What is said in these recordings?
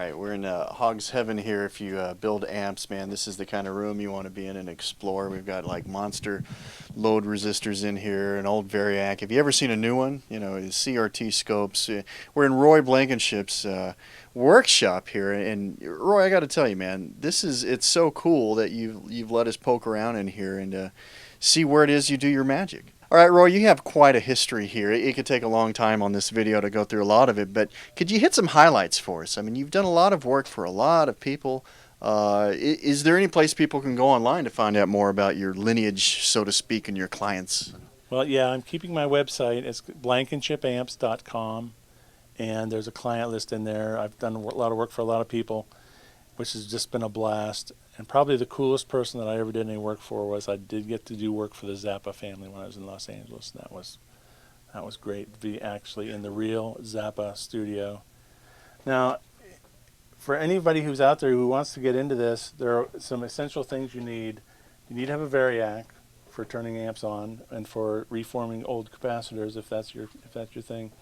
right, we're in Hog's Heaven here. If you build amps, man, this is the kind of room you want to be in and explore. We've got like monster load resistors in here, an old Variac. Have you ever seen a new one? You know, CRT scopes. We're in Roy Blankenship's workshop here, and Roy, I got to tell you, man, it's so cool that you've let us poke around in here and see where it is you do your magic. All right, Roy, you have quite a history here. It could take a long time on this video to go through a lot of it, but could you hit some highlights for us? I mean, you've done a lot of work for a lot of people. Is there any place people can go online to find out more about your lineage, so to speak, and your clients? Well, yeah, I'm keeping my website. It's BlankenshipAmps.com, and there's a client list in there. I've done a lot of work for a lot of people, which has just been a blast. And probably the coolest person that I ever did any work for was I did get to do work for the Zappa Family when I was in Los Angeles. And that was great to be actually in the real Zappa studio. Now, for anybody who's out there who wants to get into this, there are some essential things you need. You need to have a Variac for turning amps on and for reforming old capacitors if that's your thing.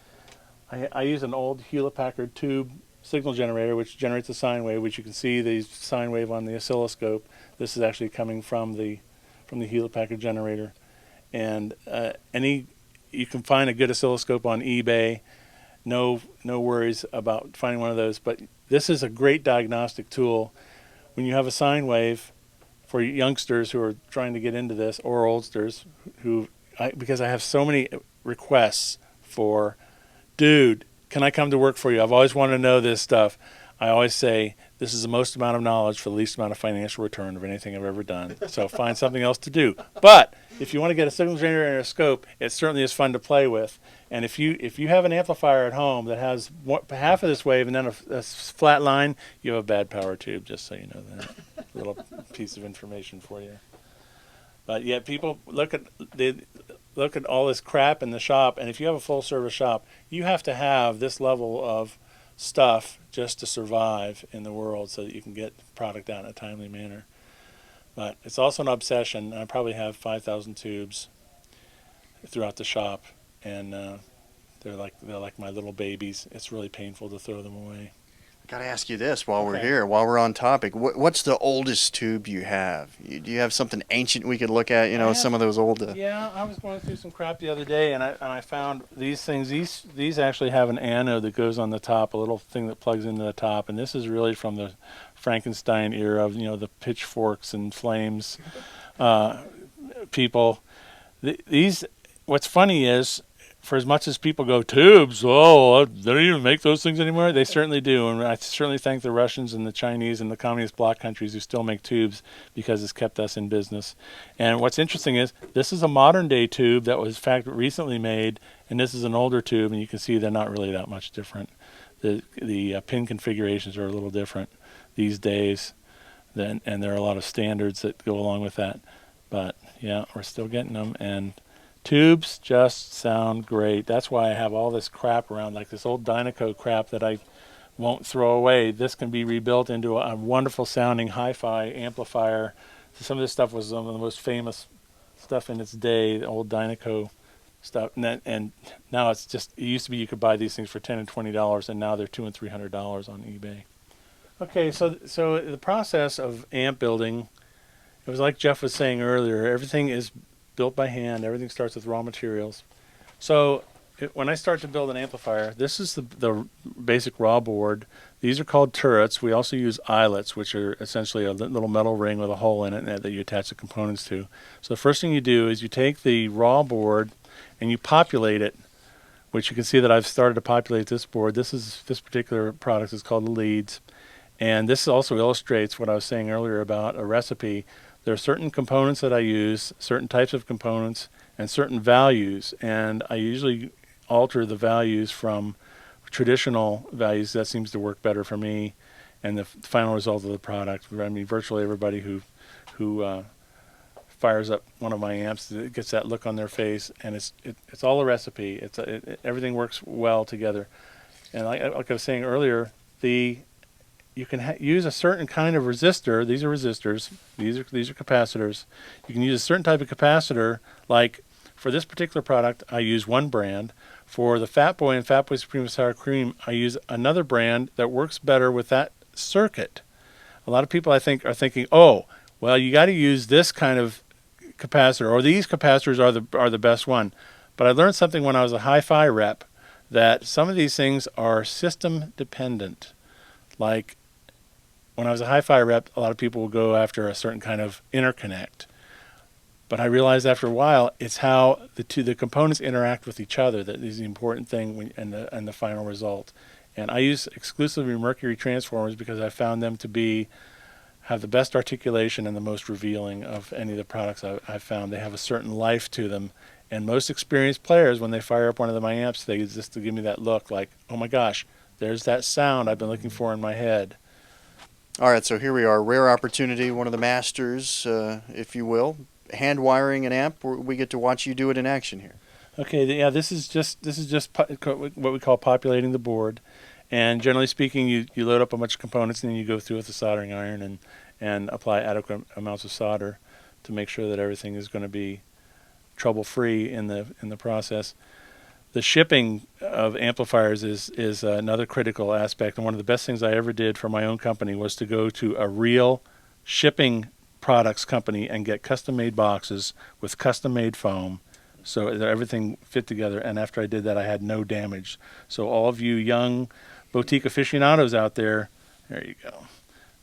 I use an old Hewlett-Packard tube signal generator, which generates a sine wave, which you can see the sine wave on the oscilloscope. This is actually coming from the Hewlett-Packard generator. And you can find a good oscilloscope on eBay. No worries about finding one of those. But this is a great diagnostic tool. When you have a sine wave for youngsters who are trying to get into this, or oldsters, because I have so many requests for, dude, can I come to work for you? I've always wanted to know this stuff. I always say, this is the most amount of knowledge for the least amount of financial return of anything I've ever done. So find something else to do. But if you want to get a signal generator and a scope, it certainly is fun to play with. And if you have an amplifier at home that has half of this wave and then a flat line, you have a bad power tube, just so you know that. Little piece of information for you. But yeah, people look at all this crap in the shop, and if you have a full service shop, you have to have this level of stuff just to survive in the world so that you can get the product out in a timely manner. But it's also an obsession. I probably have 5,000 tubes throughout the shop, and they're like my little babies. It's really painful to throw them away. Got to ask you this while we're here, while we're on topic. What's the oldest tube you have? Do you have something ancient we could look at? You know, some of those old. Yeah, I was going through some crap the other day, and I found these things. These actually have an anode that goes on the top, a little thing that plugs into the top, and this is really from the Frankenstein era of the pitchforks and flames people. What's funny is, for as much as people go, tubes, oh, they don't even make those things anymore. They certainly do, and I certainly thank the Russians and the Chinese and the communist bloc countries who still make tubes, because it's kept us in business. And what's interesting is, this is a modern day tube that was in fact recently made, and this is an older tube, and you can see they're not really that much different. The pin configurations are a little different these days, and there are a lot of standards that go along with that. But yeah, we're still getting them, and tubes just sound great. That's why I have all this crap around, like this old Dynaco crap that I won't throw away. This can be rebuilt into a wonderful sounding hi-fi amplifier. Some of this stuff was some of the most famous stuff in its day, the old Dynaco stuff. And now it's just, it used to be you could buy these things for $10 and $20, and now they're $200 and $300 on eBay. Okay, so the process of amp building, it was like Jeff was saying earlier, everything is built by hand. Everything starts with raw materials. So when I start to build an amplifier, this is the basic raw board. These are called turrets. We also use eyelets, which are essentially a little metal ring with a hole in it that you attach the components to. So the first thing you do is you take the raw board and you populate it, which you can see that I've started to populate this board. This particular product is called the leads. And this also illustrates what I was saying earlier about a recipe. There are certain components that I use, certain types of components, and certain values, and I usually alter the values from traditional values. That seems to work better for me, and the final result of the product. I mean, virtually everybody who fires up one of my amps gets that look on their face, and it's all a recipe. Everything works well together, and like I was saying earlier, you can use a certain kind of resistor. These are resistors. These are capacitors. You can use a certain type of capacitor. Like for this particular product, I use one brand. For the Fat Boy and Fat Boy Supreme Sour Cream, I use another brand that works better with that circuit. A lot of people, I think, are thinking, oh, well, you got to use this kind of capacitor, or these capacitors are the best one. But I learned something when I was a hi-fi rep, that some of these things are system dependent. Like when I was a hi-fi rep, a lot of people will go after a certain kind of interconnect. But I realized after a while, it's how the components interact with each other that is the important thing and the final result. And I use exclusively mercury transformers because I found them to have the best articulation and the most revealing of any of the products I've found. They have a certain life to them. And most experienced players, when they fire up one of my amps, they just give me that look like, oh my gosh, there's that sound I've been looking for in my head. All right, so here we are, rare opportunity, one of the masters, if you will, hand wiring an amp. We get to watch you do it in action here. Okay, yeah, this is just what we call populating the board, and generally speaking, you load up a bunch of components and then you go through with a soldering iron and apply adequate amounts of solder to make sure that everything is going to be trouble-free in the process. The shipping of amplifiers is another critical aspect, and one of the best things I ever did for my own company was to go to a real shipping products company and get custom-made boxes with custom-made foam so that everything fit together. And after I did that, I had no damage. So all of you young boutique aficionados out there you go.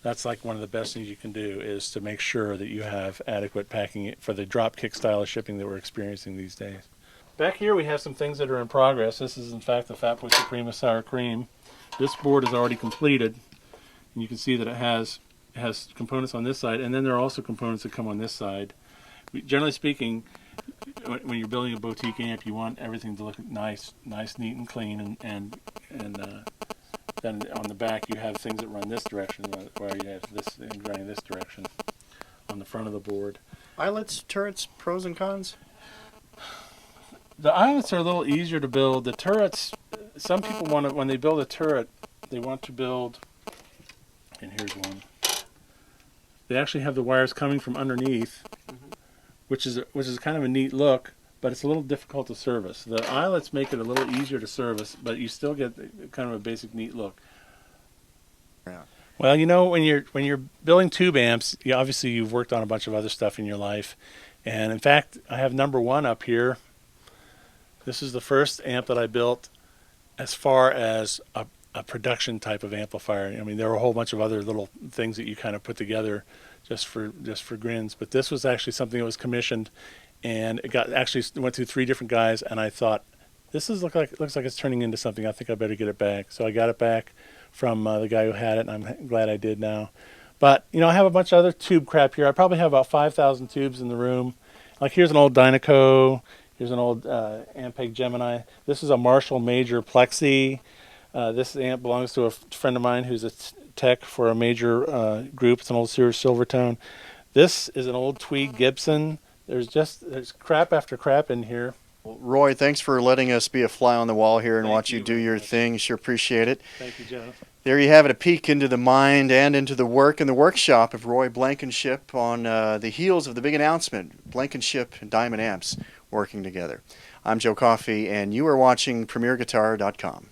That's like one of the best things you can do, is to make sure that you have adequate packing for the drop kick style of shipping that we're experiencing these days. Back here we have some things that are in progress. This is in fact the Fat Boy Supreme Sour Cream. This board is already completed, and you can see that it has components on this side, and then there are also components that come on this side. Generally speaking, when you're building a boutique amp, you want everything to look nice, neat, and clean, and then on the back you have things that run this direction, where you have this thing running this direction on the front of the board. Eyelets, turrets, pros and cons? The eyelets are a little easier to build. The turrets, some people want to, when they build a turret, they want to build, and here's one. They actually have the wires coming from underneath, which is kind of a neat look, but it's a little difficult to service. The eyelets make it a little easier to service, but you still get kind of a basic neat look. Yeah. Well, you know, when you're building tube amps, obviously you've worked on a bunch of other stuff in your life, and in fact, I have number one up here. This is the first amp that I built as far as a production type of amplifier. I mean, there were a whole bunch of other little things that you kind of put together just for grins, but this was actually something that was commissioned, and it went through 3 different guys, and I thought, this looks like it's turning into something. I think I better get it back. So I got it back from the guy who had it, and I'm glad I did now. But you know, I have a bunch of other tube crap here. I probably have about 5,000 tubes in the room. Like here's an old Dynaco. Here's an old Ampeg Gemini. This is a Marshall Major Plexi. This amp belongs to a friend of mine who's a tech for a major group. It's an old Sears Silvertone. This is an old Tweed Gibson. There's crap after crap in here. Well, Roy, thanks for letting us be a fly on the wall here and Thank watch you do your thing. Sure appreciate it. Thank you, Joe. There you have it, a peek into the mind and into the work in the workshop of Roy Blankenship on the heels of the big announcement, Blankenship and Diamond Amps working together. I'm Joe Coffey, and you are watching PremierGuitar.com.